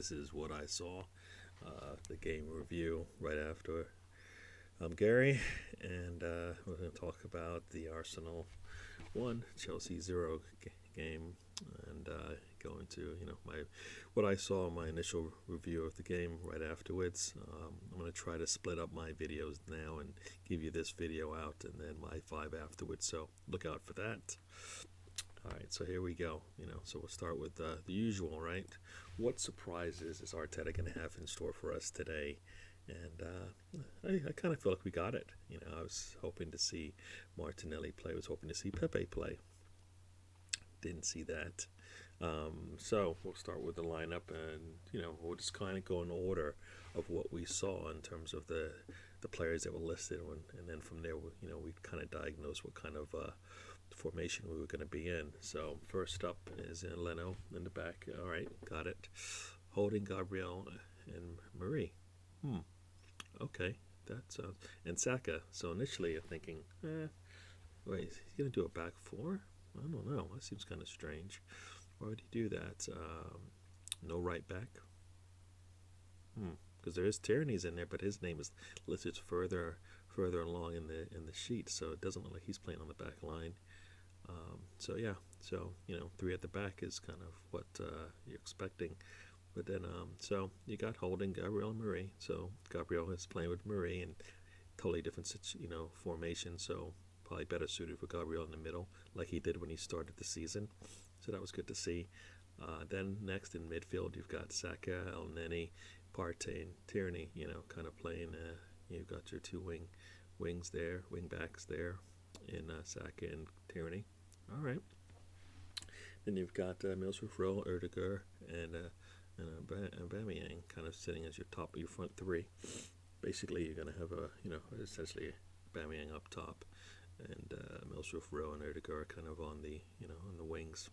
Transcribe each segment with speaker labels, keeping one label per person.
Speaker 1: this is what I saw. The game review right after. I'm Gary, and we're going to talk about the Arsenal 1, Chelsea 0 game, and go into my what I saw in my initial review of the game right afterwards. I'm going to try to split up my videos now and give you this video out, and then my 5 afterwards. So look out for that. All right, so here we go. So we'll start with the usual, right? What surprises is Arteta going to have in store for us today? And I kind of feel like we got it. I was hoping to see Martinelli play. I was hoping to see Pepe play. Didn't see that. So we'll start with the lineup, and we'll just kind of go in order of what we saw in terms of the players that were listed, and then from there, we kind of diagnose what kind of formation we were going to be in. So first up is Leno in the back. All right, got it. Holding Gabriel and Marie. Okay, that sounds. And Saka. So initially, you're thinking, wait, is he going to do a back four? I don't know. That seems kind of strange. Why would he do that? No right back. Because there is Tierney's in there, but his name is listed further along in the sheet, so it doesn't look like he's playing on the back line. So 3 at the back is kind of what you're expecting. But then, so you got Holding, Gabriel, and Marie. So Gabriel is playing with Marie, and totally different, formation. So probably better suited for Gabriel in the middle, like he did when he started the season. So that was good to see. Then next in midfield, you've got Saka, El Neni, Partey, and Tierney. Kind of playing. You've got your two wing backs there, in Saka and Tierney. All right. Then you've got Mills-Rowe, Erdegar, and Aubameyang kind of sitting as your front three. Basically, you're going to have essentially Aubameyang up top, and Mills-Rowe and Erdegar kind of on the wings.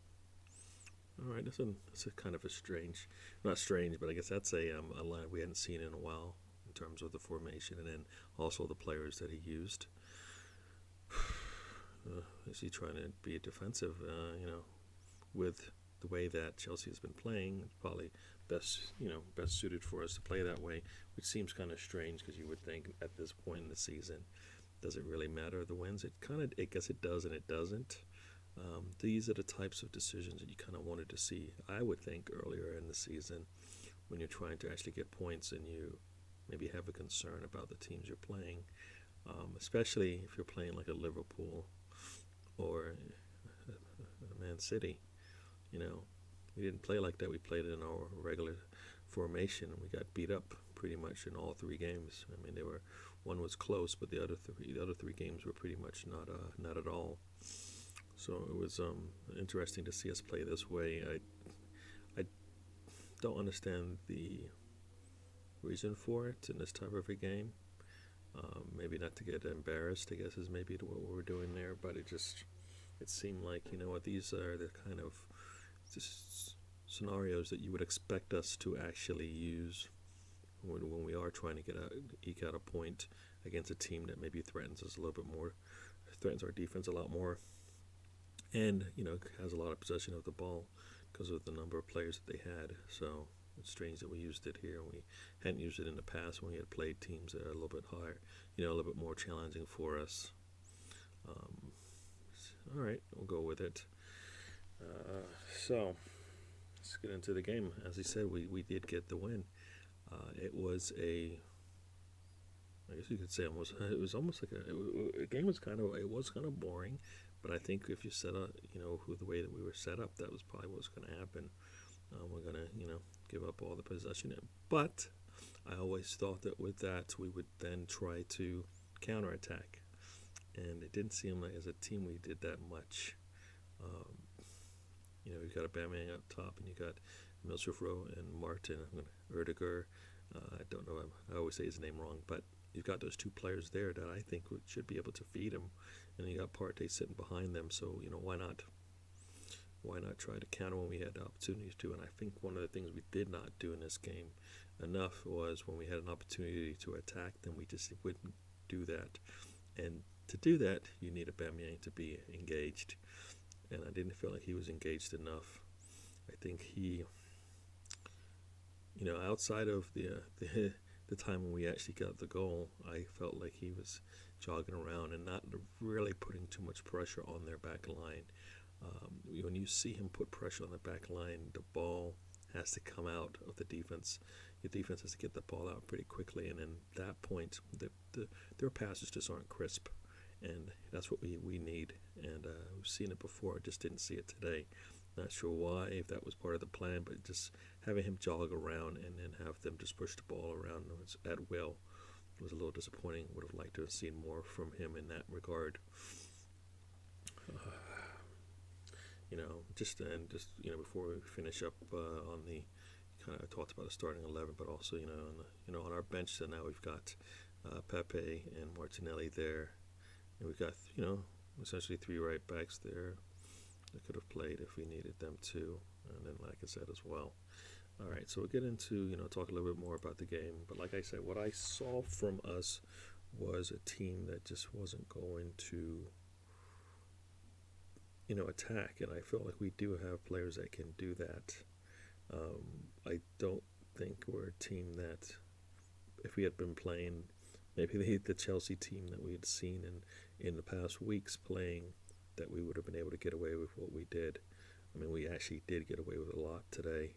Speaker 1: All right, that's a kind of a strange, not strange, but I guess that's a line we hadn't seen in a while in terms of the formation, and then also the players that he used. Is he trying to be defensive? With the way that Chelsea has been playing, it's probably best suited for us to play that way, which seems kind of strange because you would think at this point in the season, does it really matter the wins? I guess it does and it doesn't. These are the types of decisions that you kind of wanted to see, I would think, earlier in the season when you're trying to actually get points and you maybe have a concern about the teams you're playing, especially if you're playing like a Liverpool or a Man City. We didn't play like that. We played in our regular formation, and we got beat up pretty much in all 3 games. I mean, one was close, but the other three games were pretty much not at all. So it was interesting to see us play this way. I don't understand the reason for it in this type of a game. Maybe not to get embarrassed, I guess, is maybe what we're doing there. But it seemed like, these are the kind of just scenarios that you would expect us to actually use when we are trying to eke out a point against a team that maybe threatens us a little bit more, threatens our defense a lot more, and has a lot of possession of the ball because of the number of players that they had. So it's strange that we used it here. We hadn't used it in the past when we had played teams that are a little bit higher, a little bit more challenging for us. All right, we'll go with it. So let's get into the game. As I said, we did get the win. It was I guess you could say it was almost like a game was kind of boring, but I think if you set up, the way that we were set up, that was probably what was going to happen. We're going to, give up all the possession. But I always thought that with that, we would then try to counterattack. And it didn't seem like as a team we did that much. You've got Aubameyang up top, and you got Mills-Rowe and Martin, Erdegar. I don't know, I always say his name wrong, but you've got those 2 players there that I think should be able to feed him. And you got Partey sitting behind them, so, why not? Why not try to counter when we had opportunities to? And I think one of the things we did not do in this game enough was when we had an opportunity to attack them, we just wouldn't do that. And to do that, you need Aubameyang to be engaged. And I didn't feel like he was engaged enough. I think he outside of the time when we actually got the goal, I felt like he was jogging around and not really putting too much pressure on their back line. When you see him put pressure on the back line, the ball has to come out of the defense. Your defense has to get the ball out pretty quickly, and then at that point, their passes just aren't crisp, and that's what we need. And we've seen it before, just didn't see it today. Not sure why, if that was part of the plan, but just having him jog around and then have them just push the ball around at will was a little disappointing. Would have liked to have seen more from him in that regard. Before we finish up on the kind of talked about the starting 11, but also on our bench. So now we've got Pepe and Martinelli there, and we've got essentially three right backs there that could have played if we needed them to, and then like I said as well. All right, so we'll get into talk a little bit more about the game. But like I said, what I saw from us was a team that just wasn't going to attack, and I feel like we do have players that can do that. I don't think we're a team that, if we had been playing maybe the Chelsea team that we had seen in the past weeks playing, that we would have been able to get away with what we did. I mean, we actually did get away with a lot today.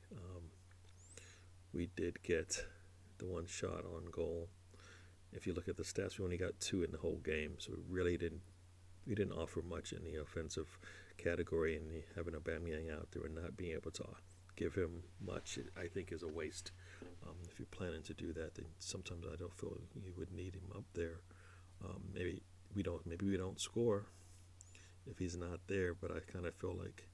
Speaker 1: We did get the one shot on goal. If you look at the stats, we only got 2 in the whole game, so we didn't offer much in the offensive category, and having Aubameyang out there and not being able to give him much, I think, is a waste. If you're planning to do that, then sometimes I don't feel you would need him up there. Maybe we don't score if he's not there, but I kind of feel like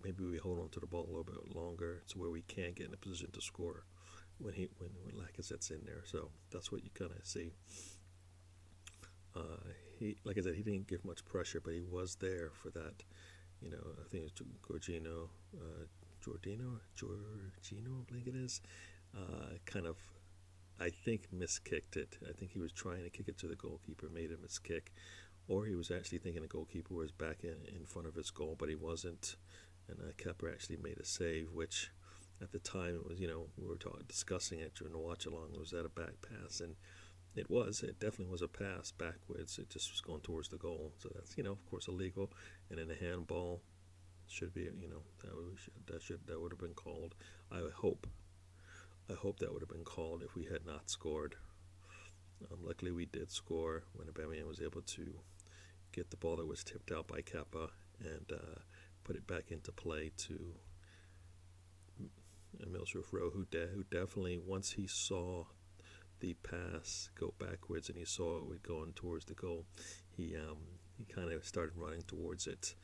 Speaker 1: maybe we hold on to the ball a little bit longer to where we can get in a position to score when Lacazette's in there. So that's what you kind of see. Like I said, he didn't give much pressure, but he was there for that. I think it's Giorgino, I think it is. Kind of, I think, miskicked it. I think he was trying to kick it to the goalkeeper, made a miskick, or he was actually thinking the goalkeeper was back in front of his goal, but he wasn't. And Kepper actually made a save, which at the time it was, we were discussing it during the watch along. Was that a back pass? And it definitely was a pass backwards. It just was going towards the goal. So that's, of course, illegal. And then a handball should be, that would have been called. I hope that would have been called if we had not scored. Luckily, we did score when Aubameyang was able to get the ball that was tipped out by Kepa and put it back into play to Emil Smith-Rowe, who definitely, once he saw the pass go backwards and he saw it going towards the goal, he kind of started running towards it.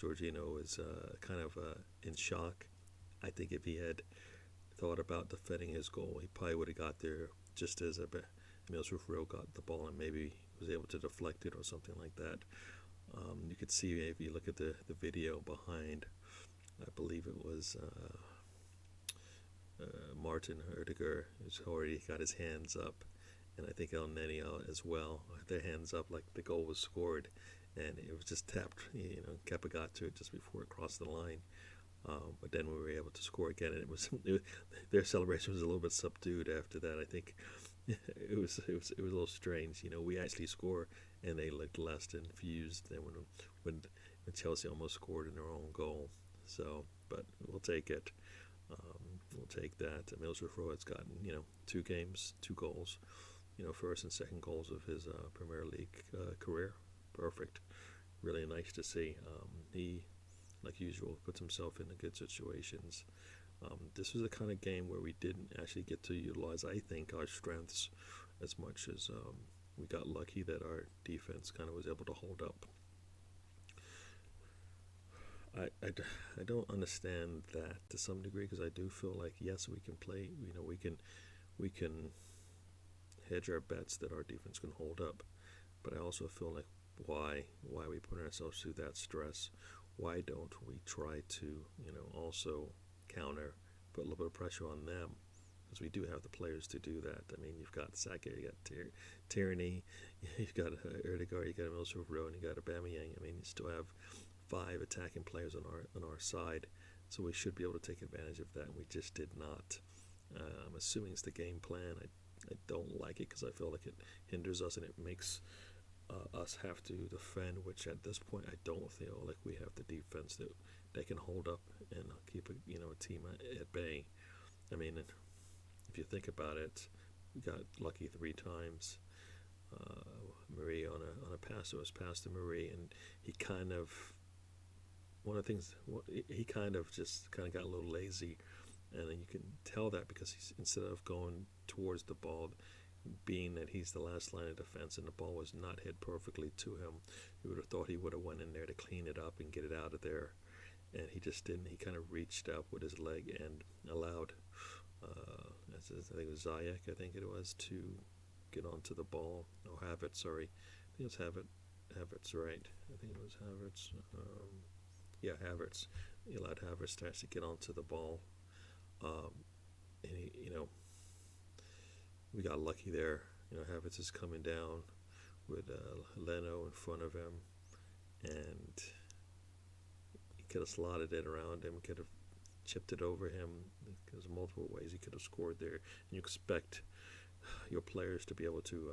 Speaker 1: Giorgino was kind of in shock. I think if he had thought about defending his goal, he probably would have got there just as Emil Smith-Rowe got the ball and maybe was able to deflect it or something like that. You could see, if you look at the video behind, I believe it was Martin Odegaard, who's already got his hands up, and I think El Neni as well, their hands up like the goal was scored, and it was just tapped. Kepa got to it just before it crossed the line. But then we were able to score again, and their celebration was a little bit subdued after that. I think it was a little strange. We actually score, and they looked less infused than when Chelsea almost scored in their own goal. So, but we'll take it. We'll take that. Emil Smith-Rowe has gotten 2 games, 2 goals. First and second goals of his Premier League career. Perfect. Really nice to see. He, like usual, puts himself into good situations. This was the kind of game where we didn't actually get to utilize, I think, our strengths as much as we got lucky that our defense kind of was able to hold up. I don't understand that to some degree, because I do feel like, yes, we can play. We can hedge our bets that our defense can hold up, but I also feel like why are we putting ourselves through that stress? Why don't we try to also counter, put a little bit of pressure on them, because we do have the players to do that. I mean, you've got Saka, you got Tierney, you've got Odegaard, you got Emil Rowe, and you got Aubameyang. I mean, you still have 5 attacking players on our side So we should be able to take advantage of that, and we just did not. I'm assuming it's the game plan. I don't like it because I feel like it hinders us and it makes us have to defend, which at this point I don't feel like we have the defense that can hold up and keep a team at bay. I mean, if you think about it, we got lucky 3 times. Marie on a pass that was passed to Marie, and he kind of one of the things he kind of got a little lazy, and you can tell that because instead of going towards the ball, being that he's the last line of defense and the ball was not hit perfectly to him, you would have thought he would have went in there to clean it up and get it out of there, and he just didn't. He kind of reached up with his leg and allowed I think it was Zayek, I think it was, to get onto the ball. Oh, Havertz, sorry. I think it was Havertz, right. I think it was Havertz. Yeah, Havertz. He allowed Havertz to actually get onto the ball. And we got lucky there. Havertz is coming down with Leno in front of him, and he could have slotted it around him, could have chipped it over him. There's multiple ways he could have scored there. And you expect your players to be able to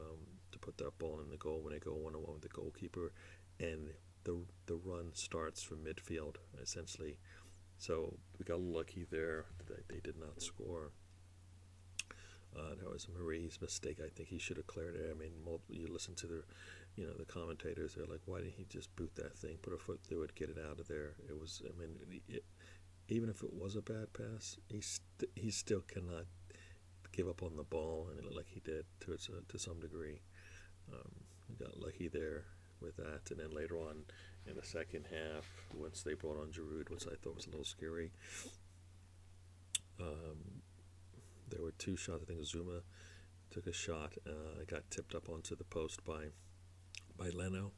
Speaker 1: put that ball in the goal when they go one-on-one with the goalkeeper, and the run starts from midfield essentially. So we got lucky there that they did not score. That was Marie's mistake. I think he should have cleared it. I mean, you listen to the commentators. They're like, why didn't he just boot that thing, put a foot through it, get it out of there? It was. I mean, even if it was a bad pass, he still cannot give up on the ball, and it looked like he did to some degree. We got lucky there with that, and then later on in the second half, once they brought on Giroud, which I thought was a little scary. There were 2 shots. I think Zuma took a shot. It got tipped up onto the post by Leno.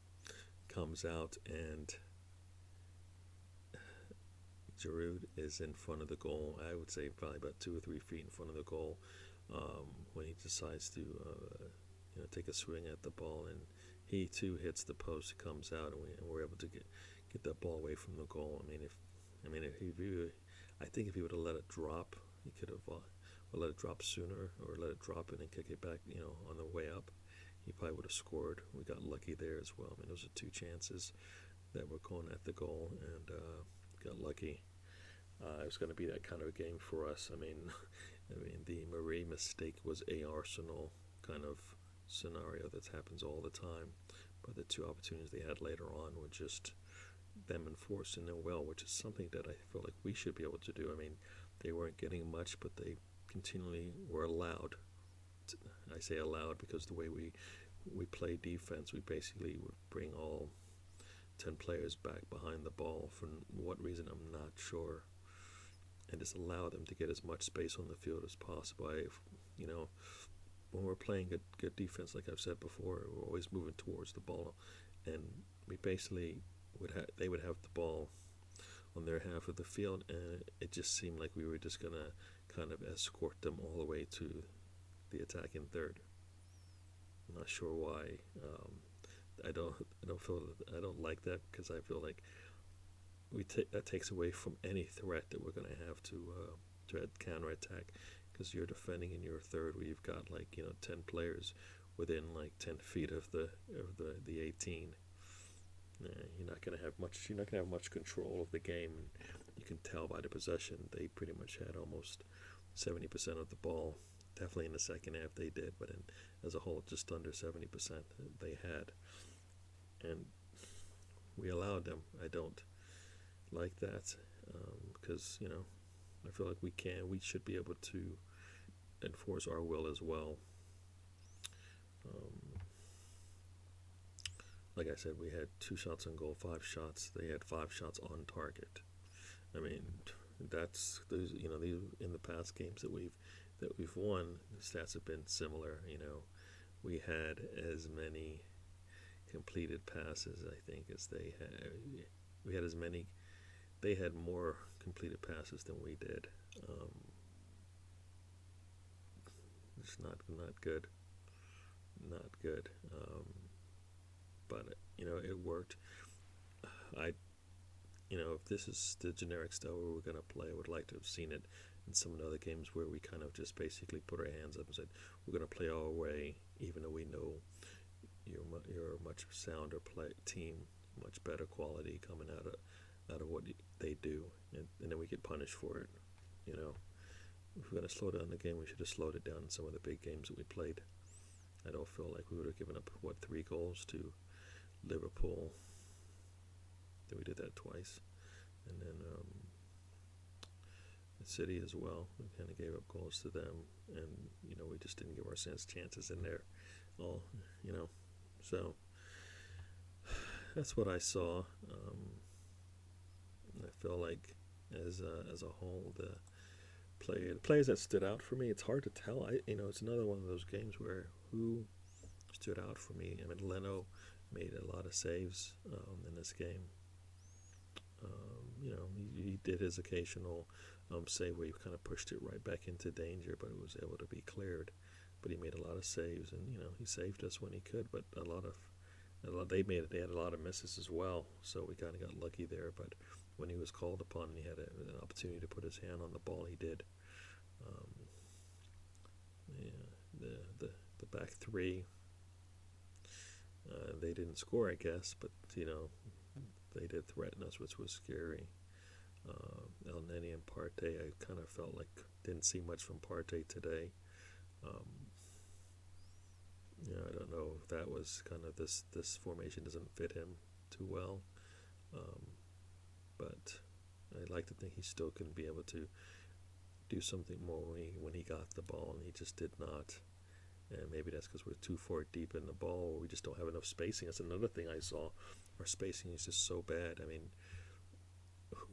Speaker 1: Comes out, and Giroud is in front of the goal. I would say probably about 2 or 3 feet in front of the goal when he decides to take a swing at the ball, and he too hits the post, comes out, and we're able to get that ball away from the goal. I think if he would have let it drop, he could have let it drop sooner, or let it drop and then kick it back, on the way up. He probably would have scored. We got lucky there as well. I mean, those are 2 chances that were going at the goal, and got lucky. It was going to be that kind of a game for us. I mean, the Marie mistake was a Arsenal kind of scenario that happens all the time, but the 2 opportunities they had later on were just them enforcing their will, which is something that I feel like we should be able to do. I mean, they weren't getting much, but they continually were allowed. I say allowed because the way we play defense, we basically would bring all 10 players back behind the ball. For what reason, I'm not sure, and just allow them to get as much space on the field as possible. When we're playing good defense, like I've said before, we're always moving towards the ball, and we basically they would have the ball on their half of the field, and it just seemed like we were just gonna kind of escort them all the way to the attacking third. I'm not sure why. I don't like that, because I feel like that takes away from any threat that we're going to have to counterattack, because you're defending in your third where you've got 10 players within 10 feet of the 18. You're not going to have much control of the game. You can tell by the possession they pretty much had almost 70% of the ball. Definitely in the second half they did, but as a whole, just under 70% they had. And we allowed them. I don't like that, because I feel like we should be able to enforce our will as well. Like I said, we had 2 shots on goal, 5 shots. They had 5 shots on target. I mean, that's those. These in the past games that we've won, the stats have been similar. We had as many completed passes, I think, as they had. We had as many. They had more completed passes than we did. It's not good. Not good. But it worked. if this is the generic style where we're going to play, I would like to have seen it in some of the other games where we kind of just basically put our hands up and said, we're going to play our way, even though we know you're a much sounder team, much better quality coming out of what they do, and then we get punished for it. If we're going to slow down the game, we should have slowed it down in some of the big games that we played. I don't feel like we would have given up 3 goals to Liverpool. Then we did that twice, and then City as well. We kind of gave up goals to them, and we just didn't give ourselves chances in there. So that's what I saw. I feel like as a whole, the players that stood out for me, it's hard to tell. It's another one of those games where who stood out for me. I mean, Leno made a lot of saves in this game. He did his occasional save where he kind of pushed it right back into danger, but it was able to be cleared. But he made a lot of saves, and he saved us when he could. But they had a lot of misses as well, so we kind of got lucky there. But when he was called upon and he had an opportunity to put his hand on the ball, he did. The back three, they didn't score, I guess, but they did threaten us, which was scary. El Neni and Partey, I kind of felt like didn't see much from Partey today. I don't know if that was kind of this formation doesn't fit him too well, but I'd like to think he still can be able to do something more when he got the ball, and he just did not. And maybe that's because we're too far deep in the ball, or we just don't have enough spacing. That's another thing I saw. Our spacing is just so bad. I mean,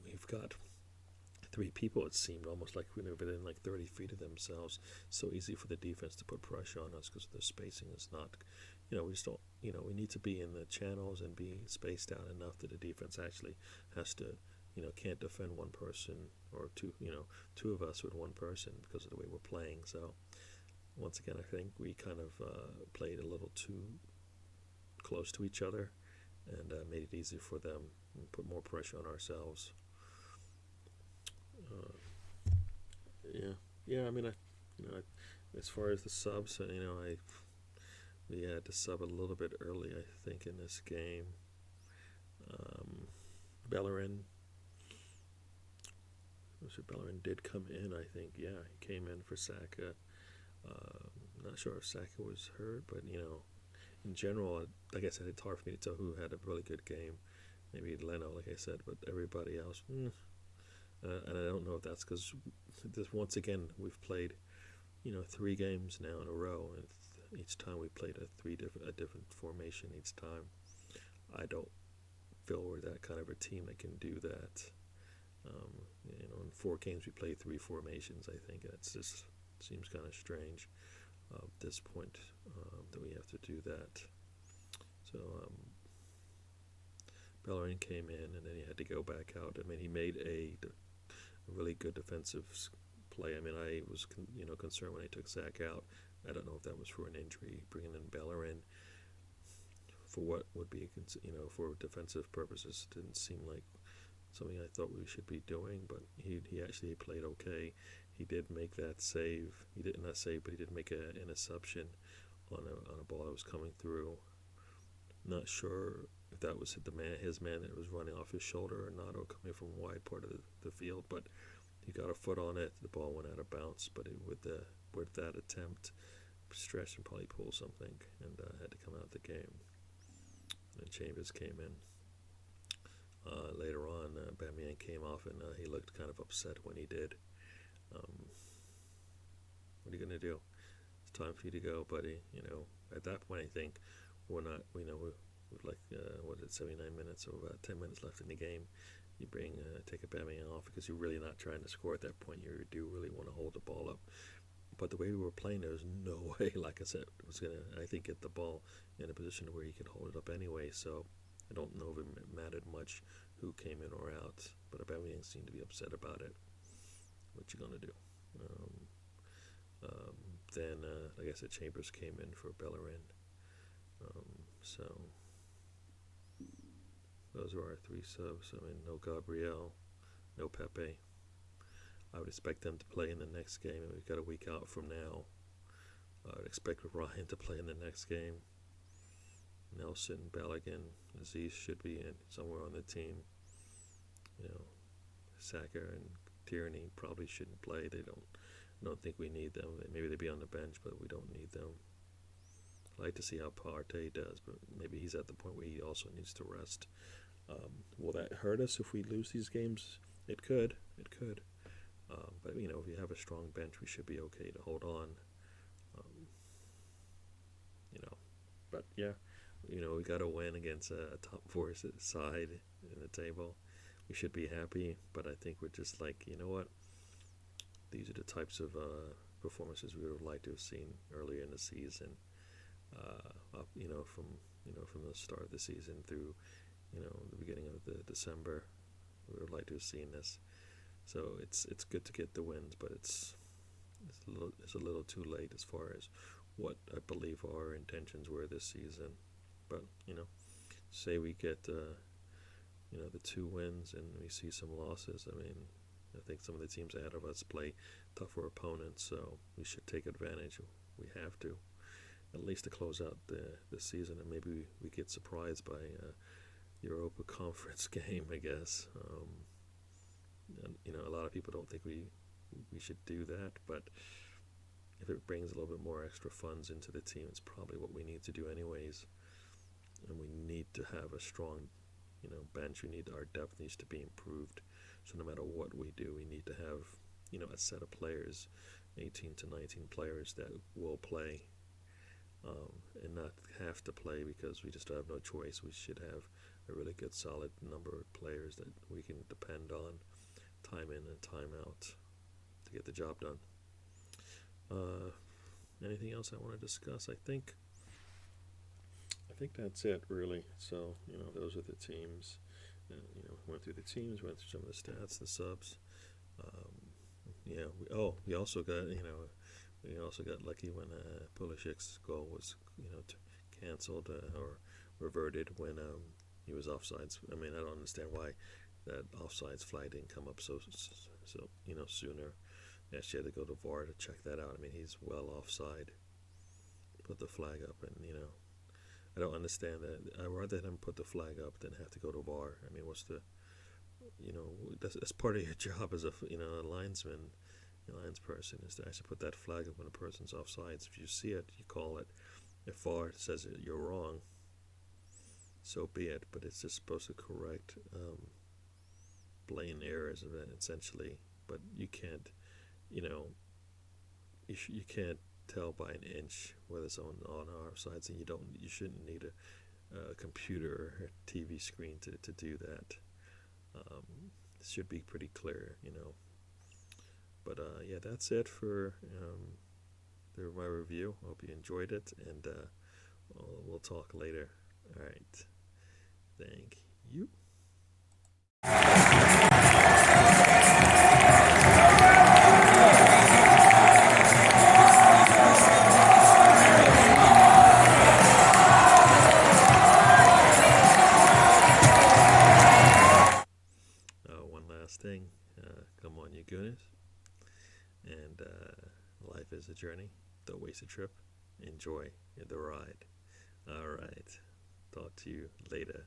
Speaker 1: we've got 3 people, it seemed, almost like we were within like 30 feet of themselves. So easy for the defense to put pressure on us because the spacing is not, we just don't, we need to be in the channels and be spaced out enough that the defense actually has to, can't defend one person or two, 2 of us with 1 person because of the way we're playing. So once again, I think we kind of played a little too close to each other and made it easy for them and put more pressure on ourselves. I mean, as far as the subs, we had to sub a little bit early, I think, in this game. Bellerin did come in, I think. Yeah, he came in for Saka. Not sure if Saka was hurt, but in general, like I said, it's hard for me to tell who had a really good game. Maybe Leno, like I said, but everybody else, and I don't know if that's because once again we've played 3 games now in a row, and each time we played a different formation each time. I don't feel we're that kind of a team that can do that. In 4 games we played 3 formations. I think that's just seems kind of strange at this point that we have to do that. So Bellerin came in, and then he had to go back out. I mean, he made a really good defensive play. I mean, I was concerned when he took Zach out. I don't know if that was for an injury, bringing in Bellerin for what would be for defensive purposes. Didn't seem like something I thought we should be doing, but he actually played okay. He did make that save. He did not save, but he did make an interception on a ball that was coming through. Not sure if that was his man that was running off his shoulder or not, or coming from a wide part of the field, but he got a foot on it. The ball went out of bounds, but with that attempt, stretched and probably pulled something, and had to come out of the game. And Chambers came in. Later on, Bamian came off, and he looked kind of upset when he did. What are you going to do? It's time for you to go, buddy. At that point, I think we're not, we've like, 79 minutes, so about 10 minutes left in the game. You take a Bamian off because you're really not trying to score at that point. You do really want to hold the ball up. But the way we were playing, there was no way, like I said, was going to, I think, get the ball in a position where he could hold it up anyway. So I don't know if it mattered much who came in or out. But Aubameyang seemed to be upset about it. What you going to do? Then, like I said, Chambers came in for Bellerin. So, Those are our three subs. I mean, no Gabriel, no Pepe. I would expect them to play in the next game, and we've got a week out from now. I would expect Ryan to play in the next game. Nelson, Balogun, Aziz should be in somewhere on the team. You know, Saka and Tierney probably shouldn't play. I don't think we need them. Maybe they'd be on the bench, but we don't need them. I'd like to see how Partey does, but maybe he's at the point where he also needs to rest. Will that hurt us if we lose these games? It could. It could. But, you know, if you have a strong bench, we should be okay to hold on. You know, but yeah, you know, we got to win against a top four side in the table. We should be happy, but I think we're just like, you know what? These are the types of performances we would like to have seen earlier in the season. Up, from the start of the season through, the beginning of the December, we would like to have seen this. So it's good to get the wins, but it's a little too late as far as what I believe our intentions were this season. But say we get the 2 wins and we see some losses. I mean, I think some of the teams ahead of us play tougher opponents, so we should take advantage. We have to, at least to close out the season, and maybe we get surprised by a Europa Conference game, I guess. A lot of people don't think we should do that, but if it brings a little bit more extra funds into the team, it's probably what we need to do anyways. And we need to have a strong, bench. Our depth needs to be improved. So no matter what we do, we need to have, a set of players, 18 to 19 players that will play, and not have to play because we just have no choice. We should have a really good, solid number of players that we can depend on, time in and time out, to get the job done. Anything else I want to discuss? I think that's it, really. So, those are the teams. Went through the teams, went through some of the stats, the subs. We also got lucky when Pulisic's goal was, canceled or reverted when he was offsides. I mean, I don't understand why that offsides flag didn't come up so sooner. She had to go to VAR to check that out. I mean, he's well offside. Put the flag up, and I don't understand that. I'd rather him put the flag up than have to go to VAR. I mean, what's the, that's part of your job as a linesman, linesperson, is to actually put that flag up when a person's offsides. If you see it, you call it. If VAR says you're wrong, so be it. But it's just supposed to correct blatant errors, essentially. But you can't, you can't tell by an inch whether it's on our sides, and you shouldn't need a computer or TV screen to do that. It should be pretty clear, But that's it for my review. I hope you enjoyed it, and we'll talk later. All right. Thank you. Thing, come on, you goonies. And life is a journey. Don't waste a trip. Enjoy the ride. All right. Talk to you later.